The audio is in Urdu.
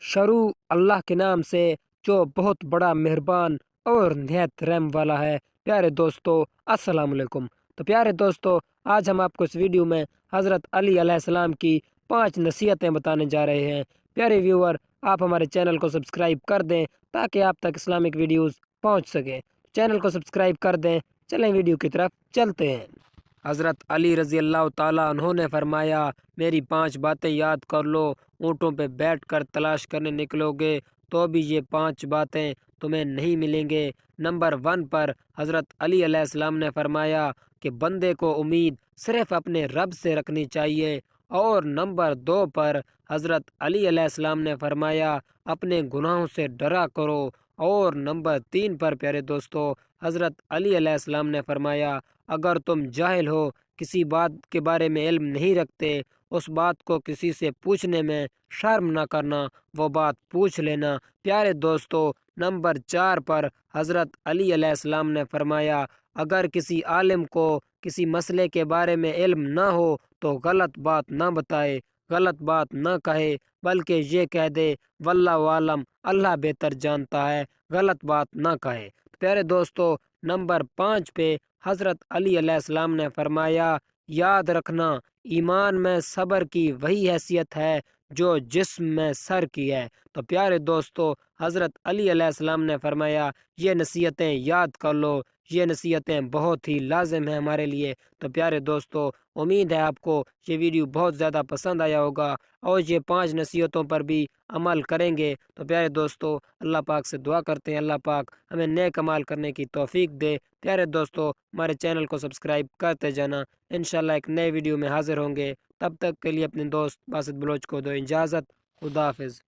شروع اللہ کے نام سے جو بہت بڑا مہربان اور نہایت رحم والا ہے۔ پیارے دوستو السلام علیکم۔ تو پیارے دوستو آج ہم آپ کو اس ویڈیو میں حضرت علی علیہ السلام کی 5 نصیحتیں بتانے جا رہے ہیں۔ پیارے ویور، آپ ہمارے چینل کو سبسکرائب کر دیں تاکہ آپ تک اسلامک ویڈیوز پہنچ سکیں۔ چینل کو سبسکرائب کر دیں۔ چلیں ویڈیو کی طرف چلتے ہیں۔ حضرت علی رضی اللہ تعالیٰ عنہ نے فرمایا، میری 5 باتیں یاد کر لو، اونٹوں پہ بیٹھ کر تلاش کرنے نکلو گے تو بھی یہ 5 باتیں تمہیں نہیں ملیں گے۔ نمبر 1 پر حضرت علی علیہ السلام نے فرمایا کہ بندے کو امید صرف اپنے رب سے رکھنی چاہیے، اور نمبر 2 پر حضرت علی علیہ السلام نے فرمایا اپنے گناہوں سے ڈرا کرو، اور نمبر 3 پر پیارے دوستو حضرت علی علیہ السلام نے فرمایا اگر تم جاہل ہو، کسی بات کے بارے میں علم نہیں رکھتے، اس بات کو کسی سے پوچھنے میں شرم نہ کرنا، وہ بات پوچھ لینا۔ پیارے دوستو نمبر 4 پر حضرت علی علیہ السلام نے فرمایا اگر کسی عالم کو کسی مسئلے کے بارے میں علم نہ ہو تو غلط بات نہ بتائے، غلط بات نہ کہے، بلکہ یہ کہہ دے واللہ عالم، اللہ بہتر جانتا ہے، غلط بات نہ کہے۔ پیارے دوستو نمبر 5 پہ حضرت علی علیہ السلام نے فرمایا یاد رکھنا ایمان میں صبر کی وہی حیثیت ہے جو جسم میں سر کی ہے۔ تو پیارے دوستو حضرت علی علیہ السلام نے فرمایا یہ نصیحتیں یاد کر لو، یہ نصیحتیں بہت ہی لازم ہیں ہمارے لیے۔ تو پیارے دوستو امید ہے آپ کو یہ ویڈیو بہت زیادہ پسند آیا ہوگا اور یہ 5 نصیحتوں پر بھی عمل کریں گے۔ تو پیارے دوستو اللہ پاک سے دعا کرتے ہیں اللہ پاک ہمیں نیک عمل کرنے کی توفیق دے۔ پیارے دوستو ہمارے چینل کو سبسکرائب کرتے جانا۔ انشاءاللہ ایک نئے ویڈیو میں حاضر ہوں گے، تب تک کے لیے اپنے دوست باسط بلوچ کو دو اجازت۔ خدا حافظ۔